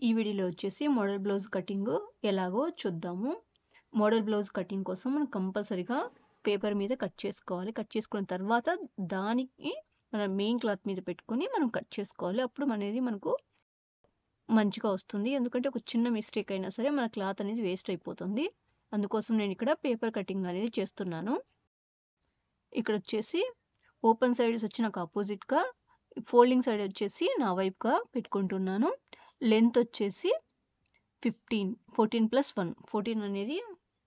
ఈ వీడియోలో వచ్చేసి మోడల్ బ్లౌజ్ కటింగ్ ఎలాగో చూద్దాము. మోడల్ బ్లౌజ్ కటింగ్ కోసం మనం కంపల్సరీగా పేపర్ మీద కట్ చేసుకోవాలి. కట్ చేసుకున్న తర్వాత దానికి మన మెయిన్ క్లాత్ మీద పెట్టుకొని మనం కట్ చేసుకోవాలి. అప్పుడు అనేది మనకు మంచిగా వస్తుంది. ఎందుకంటే ఒక చిన్న మిస్టేక్ అయినా సరే మన క్లాత్ అనేది వేస్ట్ అయిపోతుంది. అందుకోసం నేను ఇక్కడ పేపర్ కటింగ్ అనేది చేస్తున్నాను. ఇక్కడ వచ్చేసి ఓపెన్ సైడ్స్ వచ్చి నాకు ఆపోజిట్గా, ఫోల్డింగ్ సైడ్ వచ్చేసి నా వైపుగా పెట్టుకుంటున్నాను. లెంత్ వచ్చేసి 14+1 14 అనేది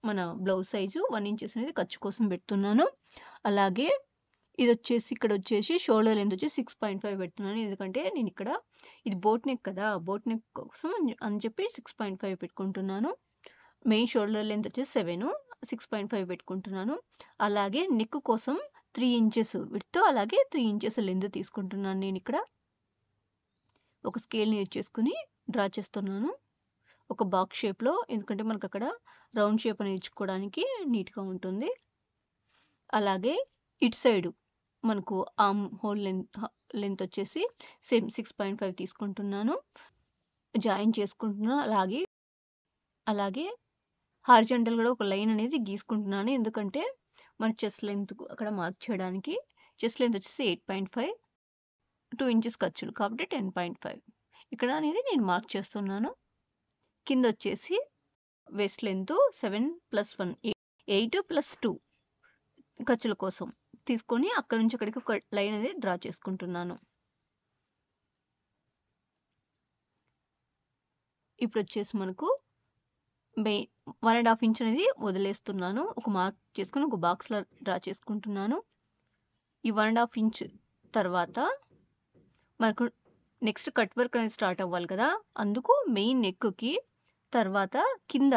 మన బ్లౌజ్ సైజు, 1 ఇంచెస్ అనేది ఖర్చు కోసం పెడుతున్నాను. అలాగే ఇది వచ్చేసి ఇక్కడ వచ్చేసి షోల్డర్ లెంత్ వచ్చి 6.5 పెడుతున్నాను. ఎందుకంటే నేను ఇక్కడ ఇది బోట్ నెక్ కదా, బోట్ నెక్ కోసం అని చెప్పి 6.5 పెట్టుకుంటున్నాను. మెయిన్ షోల్డర్ లెంత్ వచ్చేసి 7, 6.5 పెట్టుకుంటున్నాను. అలాగే నెక్ కోసం 3 ఇంచెస్ విడ్త్, అలాగే 3 ఇంచెస్ లెంత్ తీసుకుంటున్నాను. నేను ఇక్కడ ఒక స్కేల్ని యూజ్ చేసుకుని డ్రా చేస్తున్నాను ఒక బాక్స్ షేప్లో, ఎందుకంటే మనకు అక్కడ రౌండ్ షేప్ అనేది ఇచ్చుకోవడానికి నీట్గా ఉంటుంది. అలాగే ఇటు సైడు మనకు ఆర్మ్ హోల్ లెంత్ వచ్చేసి సేమ్ 6.5 తీసుకుంటున్నాను, జాయిన్ చేసుకుంటున్నాను. అలాగే హారిజాంటల్ కూడా ఒక లైన్ అనేది గీసుకుంటున్నాను, ఎందుకంటే మన చెస్ట్ లెంత్ అక్కడ మార్క్ చేయడానికి. చెస్ట్ లెంత్ వచ్చేసి 8.5, 2 ఇంచెస్ ఖర్చులు కాబట్టి 10.5 ఇక్కడ అనేది నేను మార్క్ చేస్తున్నాను. కింద వచ్చేసి వెస్ట్ లెంత్ 7+1 8+2 ఖర్చుల కోసం తీసుకొని అక్కడ నుంచి అక్కడికి ఒక లైన్ అనేది డ్రా చేసుకుంటున్నాను. ఇప్పుడు వచ్చేసి మనకు 1.5 ఇంచ్ అనేది వదిలేస్తున్నాను. ఒక మార్క్ చేసుకుని ఒక బాక్స్లో డ్రా చేసుకుంటున్నాను. ఈ 1.5 ఇంచ్ తర్వాత మనకు నెక్స్ట్ కట్ వర్క్ అనేది స్టార్ట్ అవ్వాలి కదా, అందుకు మెయిన్ నెక్కి తర్వాత కింద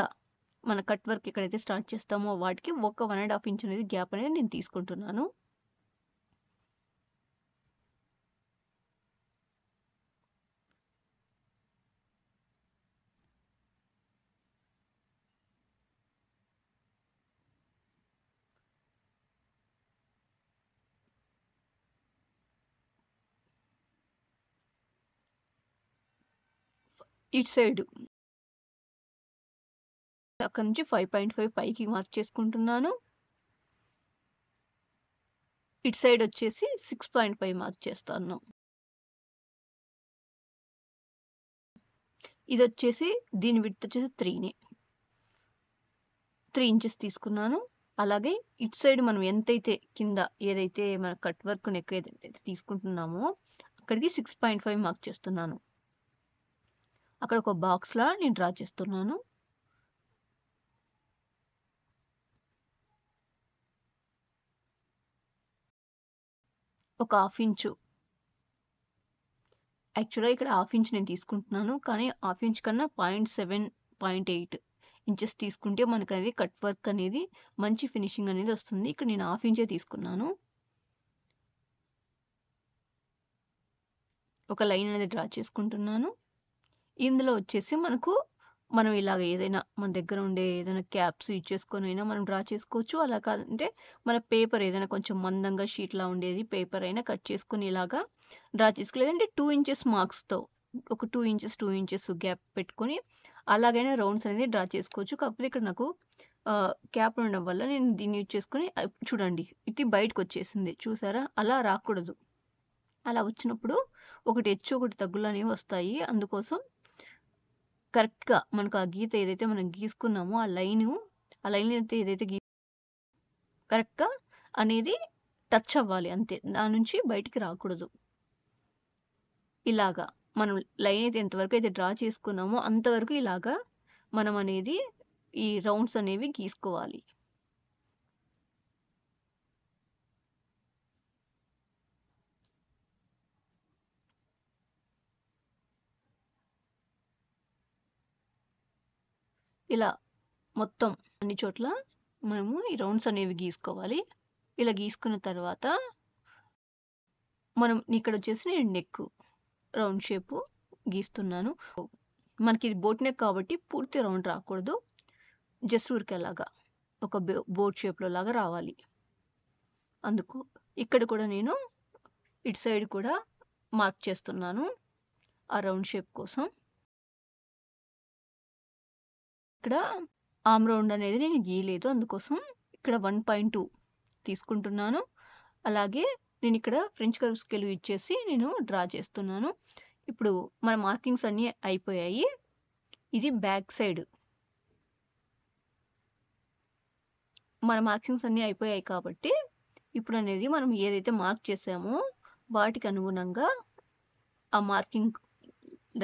మన కట్ వర్క్ ఎక్కడైతే స్టార్ట్ చేస్తామో వాటికి ఒక 1.5 ఇంచ్ అనేది గ్యాప్ అనేది నేను తీసుకుంటున్నాను. ఇటు సైడ్ అక్కడ నుంచి 5.5 పైకి మార్క్ చేసుకుంటున్నాను. ఇటు సైడ్ వచ్చేసి 6.5 మార్క్ చేస్తాను. ఇది వచ్చేసి దీని విడ్త్ వచ్చేసి 3 ఇంచెస్ తీసుకున్నాను. అలాగే ఇటు సైడ్ మనం ఎంతైతే కింద ఏదైతే మన కట్ వర్క్ నెక్ ఏదైతే తీసుకుంటున్నామో అక్కడికి 6.5 మార్క్ చేస్తున్నాను. అక్కడ ఒక బాక్స్లా నేను డ్రా చేస్తున్నాను. ఒక 1/2 ఇంచు, యాక్చువల్గా ఇక్కడ 1/2 ఇంచ్ నేను తీసుకుంటున్నాను, కానీ 1/2 ఇంచ్ కన్నా 0.7, 0.8 ఇంచెస్ తీసుకుంటే మనకు అనేది కట్ వర్క్ అనేది మంచి ఫినిషింగ్ అనేది వస్తుంది. ఇక్కడ నేను 1/2 ఇంచే తీసుకున్నాను. ఒక లైన్ అనేది డ్రా చేసుకుంటున్నాను. ఇందులో వచ్చేసి మనం ఇలాగ ఏదైనా మన దగ్గర ఉండే ఏదైనా క్యాప్స్ యూజ్ చేసుకొని అయినా మనం డ్రా చేసుకోవచ్చు. అలా కాదంటే మన పేపర్ ఏదైనా కొంచెం మందంగా షీట్లా ఉండేది పేపర్ అయినా కట్ చేసుకొని ఇలాగా డ్రా చేసుకో, లేదంటే 2 ఇంచెస్ మార్క్స్తో ఒక 2 ఇంచెస్ గ్యాప్ పెట్టుకొని అలాగైనా రౌండ్స్ అనేది డ్రా చేసుకోవచ్చు. కాకపోతే ఇక్కడ నాకు క్యాప్ ఉండడం వల్ల నేను దీన్ని యూజ్ చేసుకొని, చూడండి ఇది బయటకు వచ్చేసింది చూసారా, అలా రాకూడదు. అలా వచ్చినప్పుడు ఒకటి హెచ్చు ఒకటి తగ్గులు అనేవి వస్తాయి. అందుకోసం కరెక్ట్గా మనకు ఆ గీత ఏదైతే మనం గీసుకున్నామో ఆ లైన్ అయితే ఏదైతే కరెక్ట్గా అనేది టచ్ అవ్వాలి, అంతే, దాని నుంచి బయటికి రాకూడదు. ఇలాగా మనం లైన్ అయితే ఎంతవరకు అయితే డ్రా చేసుకున్నామో అంతవరకు ఇలాగా మనం అనేది ఈ రౌండ్స్ అనేవి గీసుకోవాలి. ఇలా మొత్తం అన్ని చోట్ల మనము ఈ రౌండ్స్ అనేవి గీసుకోవాలి. ఇలా గీసుకున్న తర్వాత మనం ఇక్కడ వచ్చేసి నేను నెక్ రౌండ్ షేపు గీస్తున్నాను. మనకి ఇది బోట్ నెక్ కాబట్టి పూర్తి రౌండ్ రాకూడదు, జస్ట్ ఊరికేలాగా ఒక బోట్ షేప్లో లాగా రావాలి. అందుకు ఇక్కడ కూడా నేను ఇటు సైడ్ కూడా మార్క్ చేస్తున్నాను ఆ రౌండ్ షేప్ కోసం. ఇక్కడ ఆర్మ్ రౌండ్ అనేది నేను గీయలేదు, అందుకోసం ఇక్కడ 1.2 తీసుకుంటున్నాను. అలాగే నేను ఇక్కడ ఫ్రెంచ్ కర్వ్ స్కేల్ యూజ్ చేసి నేను డ్రా చేస్తున్నాను. ఇప్పుడు మన మార్కింగ్స్ అన్నీ అయిపోయాయి. ఇది బ్యాక్ సైడ్. మన మార్కింగ్స్ అన్నీ అయిపోయాయి కాబట్టి ఇప్పుడు అనేది మనం ఏదైతే మార్క్ చేసామో వాటికి అనుగుణంగా ఆ మార్కింగ్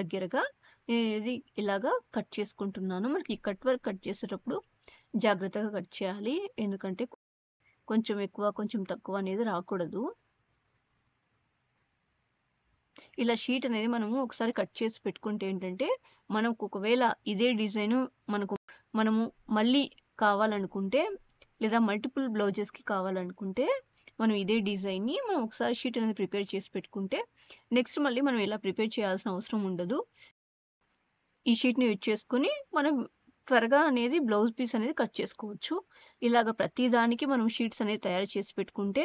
దగ్గరగా నేను ఇది ఇలాగా కట్ చేసుకుంటున్నాను. మనకి కట్ వర్క్ కట్ చేసేటప్పుడు జాగ్రత్తగా కట్ చేయాలి, ఎందుకంటే కొంచెం ఎక్కువ కొంచెం తక్కువ అనేది రాకూడదు. ఇలా షీట్ అనేది మనము ఒకసారి కట్ చేసి పెట్టుకుంటే ఏంటంటే మనకు ఒకవేళ ఇదే డిజైన్ మనము మళ్ళీ కావాలనుకుంటే లేదా మల్టిపుల్ బ్లౌజెస్కి కావాలనుకుంటే మనం ఇదే డిజైన్ని మనం ఒకసారి షీట్ అనేది ప్రిపేర్ చేసి పెట్టుకుంటే నెక్స్ట్ మళ్ళీ మనం ఇలా ప్రిపేర్ చేయాల్సిన అవసరం ఉండదు. ఈ షీట్ని యూజ్ చేసుకుని మనం త్వరగా అనేది బ్లౌజ్ పీస్ అనేది కట్ చేసుకోవచ్చు. ఇలాగ ప్రతి దానికి మనం షీట్స్ అనేది తయారు చేసి పెట్టుకుంటే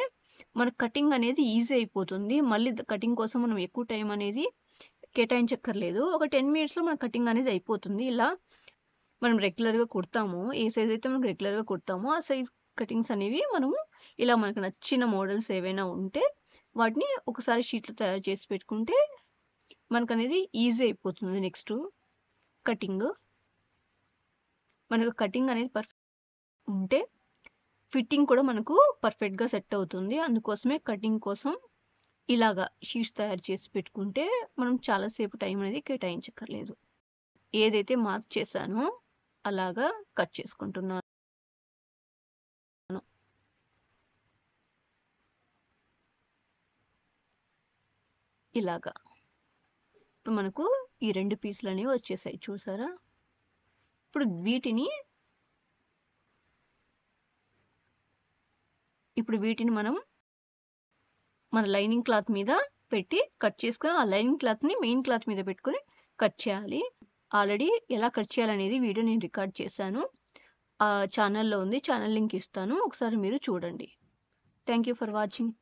మన కటింగ్ అనేది ఈజీ అయిపోతుంది. మళ్ళీ కటింగ్ కోసం మనం ఎక్కువ టైం అనేది కేటాయించక్కర్లేదు. ఒక 10 minutesలో మన కటింగ్ అనేది అయిపోతుంది. ఇలా మనం రెగ్యులర్గా కుడతాము, ఏ సైజ్ అయితే మనం రెగ్యులర్గా కుడతామో ఆ సైజ్ కటింగ్స్ అనేవి మనము ఇలా మనకు నచ్చిన మోడల్స్ ఏవైనా ఉంటే వాటిని ఒకసారి షీట్లో తయారు చేసి పెట్టుకుంటే మనకు అనేది ఈజీ అయిపోతుంది. నెక్స్ట్ కటింగ్, మనకు కటింగ్ అనేది పర్ఫెక్ట్ ఉంటే ఫిట్టింగ్ కూడా మనకు పర్ఫెక్ట్గా సెట్ అవుతుంది. అందుకోసమే కటింగ్ కోసం ఇలాగా షీట్స్ తయారు చేసి పెట్టుకుంటే మనం చాలాసేపు టైం అనేది కేటాయించక్కర్లేదు. ఏదైతే మార్క్ చేశానో అలాగా కట్ చేసుకుంటున్నాను. ఇలాగా ఇప్పుడు మనకు ఈ 2 పీసులు అనేవి వచ్చేసాయి, చూసారా? ఇప్పుడు వీటిని మనం మన లైనింగ్ క్లాత్ మీద పెట్టి కట్ చేసుకొని ఆ లైనింగ్ క్లాత్ని మెయిన్ క్లాత్ మీద పెట్టుకొని కట్ చేయాలి. ఆల్రెడీ ఎలా కట్ చేయాలనేది వీడియో నేను రికార్డ్ చేశాను, ఆ ఛానల్లో ఉంది. ఛానల్ లింక్ ఇస్తాను, ఒకసారి మీరు చూడండి. Thank you for watching.